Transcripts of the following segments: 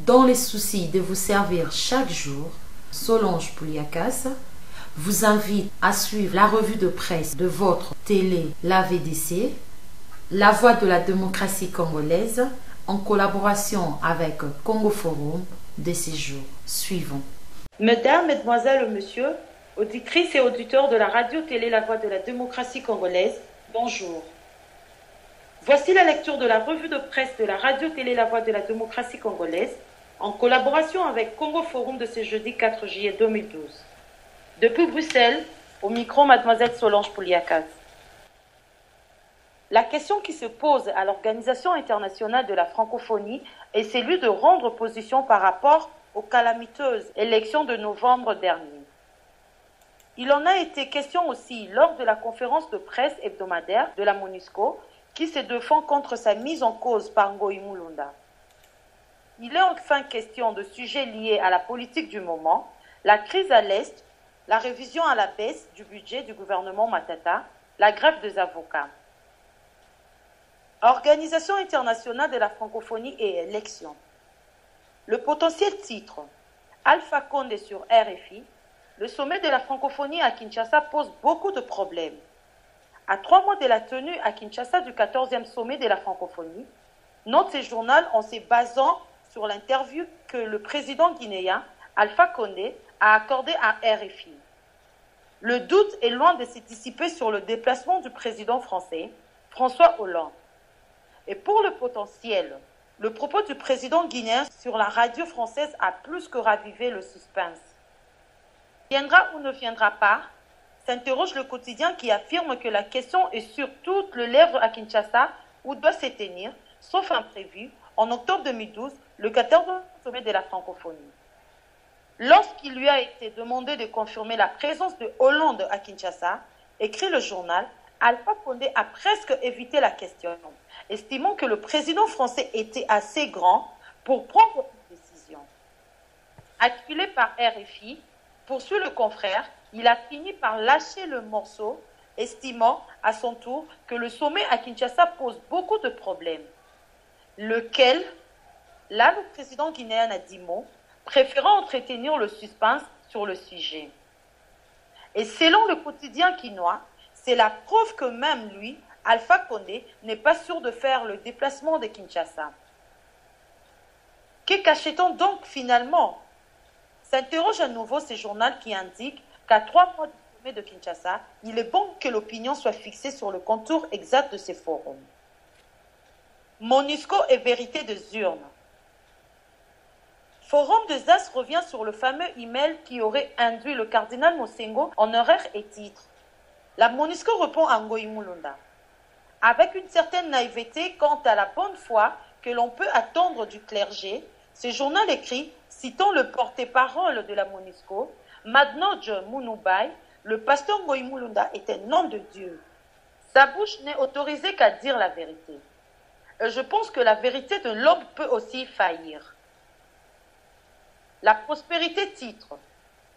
Dans les soucis de vous servir chaque jour, Solange Pouliakas vous invite à suivre la revue de presse de votre télé, la VDC, La Voix de la démocratie congolaise, en collaboration avec Congo Forum de ces jours suivants. Mesdames, Mesdemoiselles, Messieurs, auditrices et auditeurs de la radio-télé La Voix de la démocratie congolaise, bonjour. Voici la lecture de la revue de presse de la radio-télé La Voix de la démocratie congolaise, en collaboration avec Congo Forum de ce jeudi 4 juillet 2012. Depuis Bruxelles, au micro, Mademoiselle Solange Pouliakas. La question qui se pose à l'Organisation internationale de la francophonie est celle de rendre position par rapport aux calamiteuses élections de novembre dernier. Il en a été question aussi lors de la conférence de presse hebdomadaire de la MONUSCO qui se défend contre sa mise en cause par Ngoï Mulunda. Il est enfin question de sujets liés à la politique du moment, la crise à l'Est, la révision à la baisse du budget du gouvernement Matata, la grève des avocats. Organisation internationale de la francophonie et élections. Le potentiel titre Alpha Condé sur RFI, le sommet de la francophonie à Kinshasa pose beaucoup de problèmes. À 3 mois de la tenue à Kinshasa du 14e sommet de la francophonie, note ce journal en se basant sur l'interview que le président guinéen Alpha Condé a accordée à RFI. Le doute est loin de se dissiper sur le déplacement du président français, François Hollande. Et pour le potentiel, le propos du président guinéen sur la radio française a plus que ravivé le suspense. Viendra ou ne viendra pas, s'interroge le quotidien qui affirme que la question est sur toutes les lèvres à Kinshasa où doit se tenir, sauf imprévu, en octobre 2012, le 14e sommet de la francophonie. Lorsqu'il lui a été demandé de confirmer la présence de Hollande à Kinshasa, écrit le journal, Alpha Condé a presque évité la question, estimant que le président français était assez grand pour prendre une décision. Acculé par RFI, poursuit le confrère, il a fini par lâcher le morceau, estimant à son tour que le sommet à Kinshasa pose beaucoup de problèmes. Lequel, là le président guinéen a dit mot, préférant entretenir le suspense sur le sujet. Et selon le quotidien quinois, c'est la preuve que même lui, Alpha Condé, n'est pas sûr de faire le déplacement de Kinshasa. Que cachait-on donc finalement? S'interroge à nouveau ce journal qui indique qu'à 3 mois du sommet de Kinshasa, il est bon que l'opinion soit fixée sur le contour exact de ces forums. MONUSCO et vérité des urnes. Forum des As revient sur le fameux email qui aurait induit le cardinal Mosengo en erreur et titre. La MONUSCO répond à Ngoï Mulunda, avec une certaine naïveté quant à la bonne foi que l'on peut attendre du clergé. Ce journal écrit, citant le porte-parole de la MONUSCO, Madnodj Munubai, le pasteur Ngoï Mulunda est un homme de Dieu. Sa bouche n'est autorisée qu'à dire la vérité. Et je pense que la vérité de l'homme peut aussi faillir. La prospérité titre.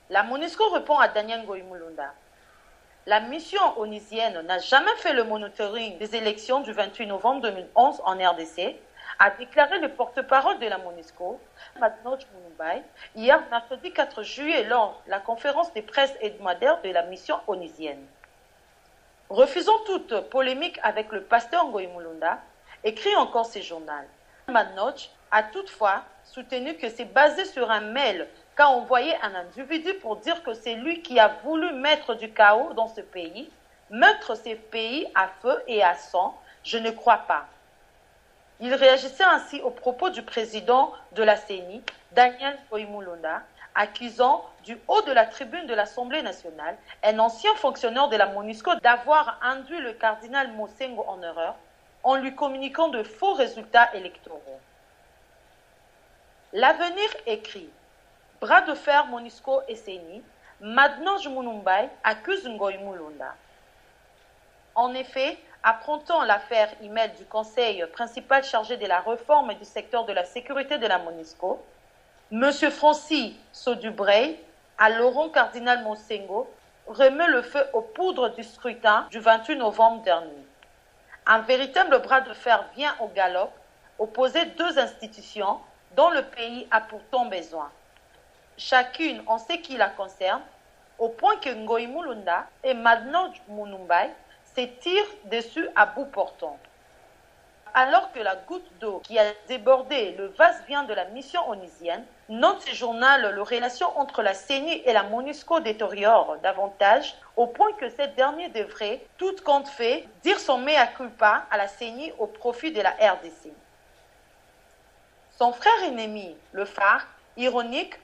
La MONUSCO répond à Daniel Ngoï Mulunda. La mission onusienne n'a jamais fait le monitoring des élections du 28 novembre 2011 en RDC, a déclaré le porte-parole de la MONUSCO, Madnodj Munubai, hier mercredi 4 juillet lors de la conférence de presse hebdomadaire de la mission onusienne. Refusons toute polémique avec le pasteur Ngoï Mulunda, écrit encore ce journal. Madnodj a toutefois soutenu que c'est basé sur un mail qu'a envoyé un individu pour dire que c'est lui qui a voulu mettre du chaos dans ce pays, mettre ce pays à feu et à sang. Je ne crois pas. Il réagissait ainsi aux propos du président de la CENI, Daniel Ngoï Mulunda, accusant du haut de la tribune de l'Assemblée nationale un ancien fonctionnaire de la MONUSCO d'avoir induit le cardinal Mosengo en erreur en lui communiquant de faux résultats électoraux. L'avenir écrit. Bras de fer MONUSCO et CENI, Madnodj Munubai accuse Ngoï Mulunda. En effet, apprenant l'affaire email du conseil principal chargé de la réforme du secteur de la sécurité de la MONUSCO, M. Francis Sodubrey, à Laurent Cardinal Mosengo, remet le feu aux poudres du scrutin du 28 novembre dernier. Un véritable bras de fer vient au galop, opposer deux institutions, dont le pays a pourtant besoin. Chacune en ce qui la concerne, au point que Ngoi Mulunda et Manoj Munumbai se tirent dessus à bout portant. Alors que la goutte d'eau qui a débordé le vase vient de la mission onusienne, note ce journal les relations entre la CENI et la MONUSCO détériorent davantage, au point que cette dernière devrait, tout compte fait, dire son mea culpa à la CENI au profit de la RDC. Son frère ennemi, le phare, ironique,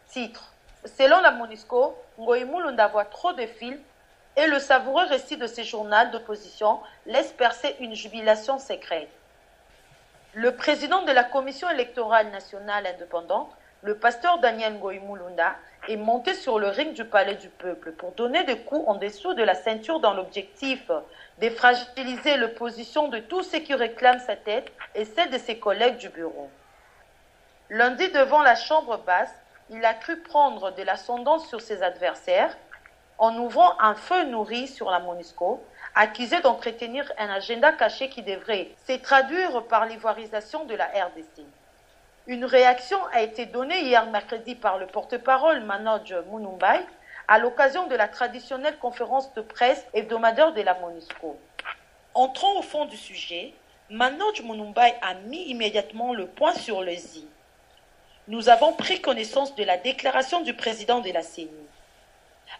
titre. Selon la MONUSCO, Ngoi Mulunda voit trop de films et le savoureux récit de ce journal d'opposition laisse percer une jubilation secrète. Le président de la Commission électorale nationale indépendante, le pasteur Daniel Ngoi Mulunda, est monté sur le ring du Palais du Peuple pour donner des coups en dessous de la ceinture dans l'objectif de fragiliser l'opposition de tous ceux qui réclament sa tête et celle de ses collègues du bureau. Lundi, devant la chambre basse, il a cru prendre de l'ascendance sur ses adversaires en ouvrant un feu nourri sur la MONUSCO, accusé d'entretenir un agenda caché qui devrait se traduire par l'ivoirisation de la RDC. Une réaction a été donnée hier mercredi par le porte-parole Manoj Munumbai à l'occasion de la traditionnelle conférence de presse hebdomadaire de la MONUSCO. Entrant au fond du sujet, Manoj Munumbai a mis immédiatement le point sur le i. Nous avons pris connaissance de la déclaration du président de la CENI.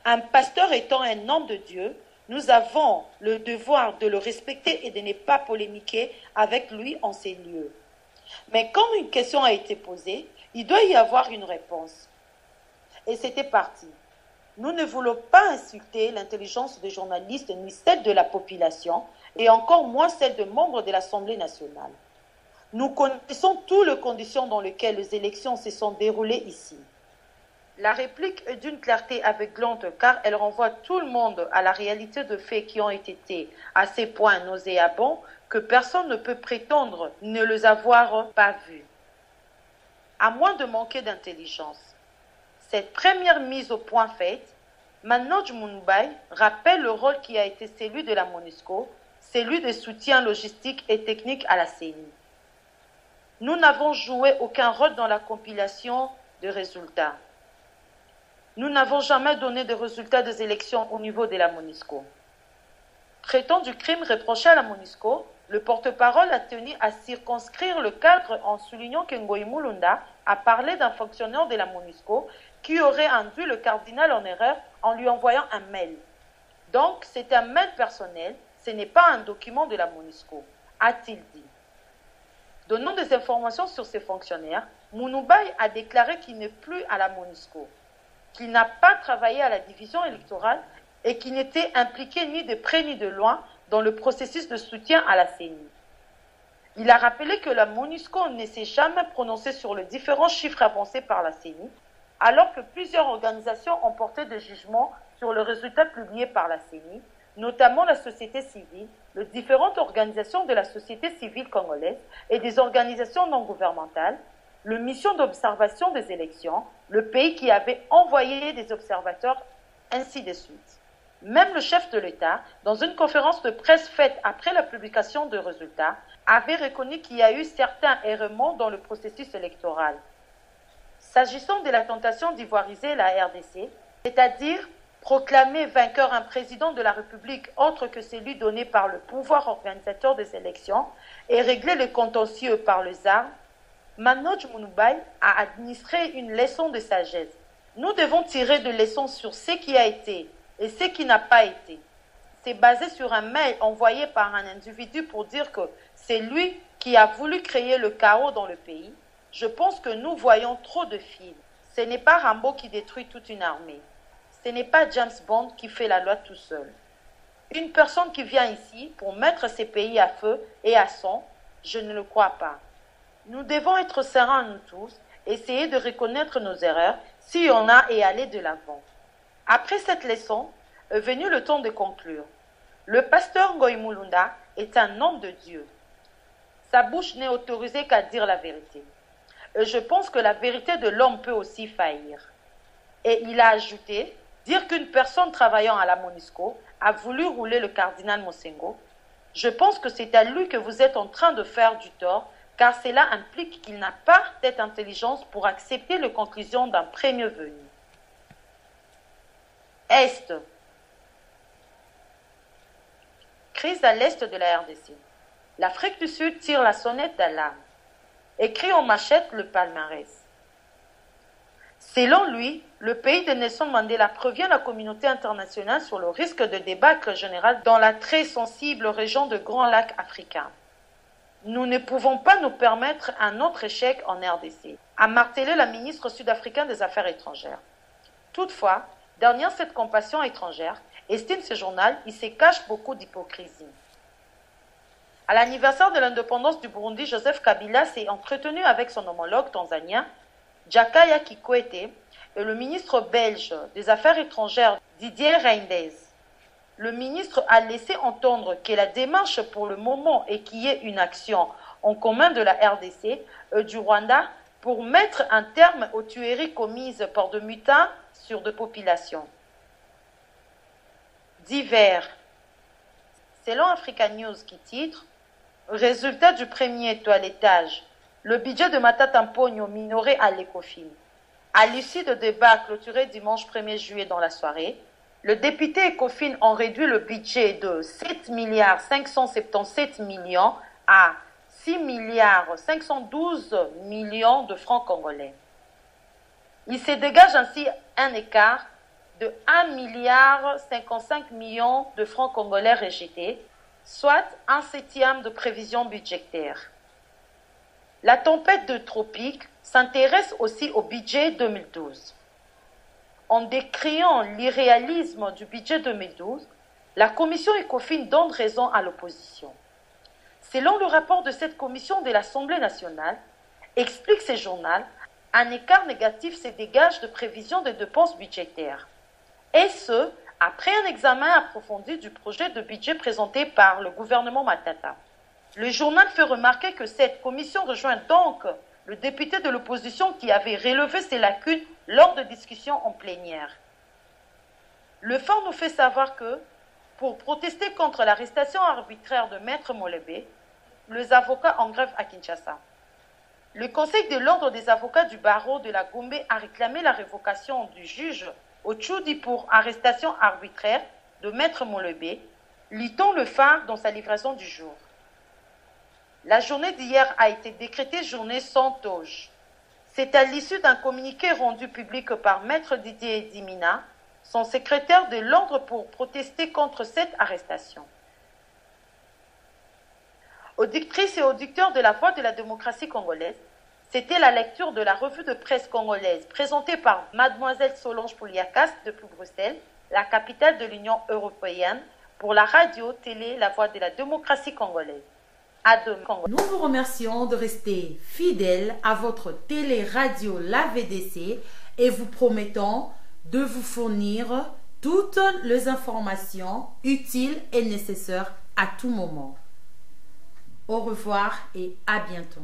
Un pasteur étant un homme de Dieu, nous avons le devoir de le respecter et de ne pas polémiquer avec lui en ces lieux. Mais quand une question a été posée, il doit y avoir une réponse. Et c'était parti. Nous ne voulons pas insulter l'intelligence des journalistes ni celle de la population, et encore moins celle de membres de l'Assemblée nationale. Nous connaissons toutes les conditions dans lesquelles les élections se sont déroulées ici. La réplique est d'une clarté aveuglante car elle renvoie tout le monde à la réalité de faits qui ont été à ces points nauséabonds que personne ne peut prétendre ne les avoir pas vus. À moins de manquer d'intelligence. Cette première mise au point faite, Manoj Munumbai rappelle le rôle qui a été celui de la MONUSCO, celui de soutien logistique et technique à la CENI. Nous n'avons joué aucun rôle dans la compilation de résultats. Nous n'avons jamais donné de résultats des élections au niveau de la MONUSCO. Traitant du crime reproché à la MONUSCO, le porte-parole a tenu à circonscrire le cadre en soulignant que Ngoi Mulunda a parlé d'un fonctionnaire de la MONUSCO qui aurait induit le cardinal en erreur en lui envoyant un mail. Donc, c'est un mail personnel, ce n'est pas un document de la MONUSCO, a-t-il dit. Donnant des informations sur ces fonctionnaires, Munumbai a déclaré qu'il n'est plus à la MONUSCO, qu'il n'a pas travaillé à la division électorale et qu'il n'était impliqué ni de près ni de loin dans le processus de soutien à la CENI. Il a rappelé que la MONUSCO ne s'est jamais prononcée sur les différents chiffres avancés par la CENI, alors que plusieurs organisations ont porté des jugements sur le résultat publié par la CENI, notamment la société civile, les différentes organisations de la société civile congolaise et des organisations non gouvernementales, la mission d'observation des élections, le pays qui avait envoyé des observateurs, ainsi de suite. Même le chef de l'État, dans une conférence de presse faite après la publication des résultats, avait reconnu qu'il y a eu certains errements dans le processus électoral. S'agissant de la tentation d'ivoiriser la RDC, c'est-à-dire proclamer vainqueur un président de la République autre que celui donné par le pouvoir organisateur des élections et régler le contentieux par les armes, Manoj Munumbai a administré une leçon de sagesse. Nous devons tirer des leçons sur ce qui a été et ce qui n'a pas été. C'est basé sur un mail envoyé par un individu pour dire que c'est lui qui a voulu créer le chaos dans le pays. Je pense que nous voyons trop de films. Ce n'est pas Rambo qui détruit toute une armée. Ce n'est pas James Bond qui fait la loi tout seul. Une personne qui vient ici pour mettre ces pays à feu et à sang, je ne le crois pas. Nous devons être sereins nous tous, essayer de reconnaître nos erreurs si on a et aller de l'avant. Après cette leçon, est venu le temps de conclure. Le pasteur Ngoi Mulunda est un homme de Dieu. Sa bouche n'est autorisée qu'à dire la vérité. Et je pense que la vérité de l'homme peut aussi faillir. Et il a ajouté, dire qu'une personne travaillant à la MONUSCO a voulu rouler le cardinal Mosengo, je pense que c'est à lui que vous êtes en train de faire du tort car cela implique qu'il n'a pas cette intelligence pour accepter les conclusions d'un premier venu. Est. Crise à l'est de la RDC. L'Afrique du Sud tire la sonnette d'alarme. Écrit en machette le palmarès. Selon lui, le pays de Nelson Mandela prévient la communauté internationale sur le risque de débâcle général dans la très sensible région de Grand Lac africain. Nous ne pouvons pas nous permettre un autre échec en RDC, a martelé la ministre sud-africaine des Affaires étrangères. Toutefois, derrière cette compassion étrangère, estime ce journal, il se cache beaucoup d'hypocrisie. À l'anniversaire de l'indépendance du Burundi, Joseph Kabila s'est entretenu avec son homologue tanzanien, Jakaya Kikwete, et le ministre belge des Affaires étrangères, Didier Reynders. Le ministre a laissé entendre que la démarche pour le moment est qu'il y ait une action en commun de la RDC et du Rwanda pour mettre un terme aux tueries commises par de mutins sur des populations. Divers. Selon Africa News qui titre « Résultat du premier toilettage, le budget de Matata Mponyo minoré à l'ECOFIN. À l'issue de débats clôturés dimanche 1er juillet dans la soirée, le député ECOFIN a réduit le budget de 7 577 millions à 6 512 millions de francs congolais. Il se dégage ainsi un écart de 1,55 milliard de francs congolais rejetés, soit un septième de prévision budgétaire. La tempête de tropique s'intéresse aussi au budget 2012. En décriant l'irréalisme du budget 2012, la commission ECOFIN donne raison à l'opposition. Selon le rapport de cette commission de l'Assemblée nationale, explique ce journal, un écart négatif se dégage de prévision de dépenses budgétaires. Et ce, après un examen approfondi du projet de budget présenté par le gouvernement Matata. Le journal fait remarquer que cette commission rejoint donc le député de l'opposition qui avait relevé ses lacunes lors de discussions en plénière. Le Phare nous fait savoir que, pour protester contre l'arrestation arbitraire de Maître Molébé, les avocats en grève à Kinshasa. Le Conseil de l'ordre des avocats du barreau de la Gombe a réclamé la révocation du juge Ochoudi pour arrestation arbitraire de Maître Molébé, lit-on le Phare dans sa livraison du jour. La journée d'hier a été décrétée journée sans toge. C'est à l'issue d'un communiqué rendu public par Maître Didier Dimina, son secrétaire de l'ordre, pour protester contre cette arrestation. Audictrices et auditeurs de la Voix de la démocratie congolaise, c'était la lecture de la revue de presse congolaise présentée par Mademoiselle Solange Pouliakas depuis Bruxelles, la capitale de l'Union européenne, pour la radio-télé La Voix de la démocratie congolaise. Nous vous remercions de rester fidèles à votre télé-radio La VDC et vous promettons de vous fournir toutes les informations utiles et nécessaires à tout moment. Au revoir et à bientôt.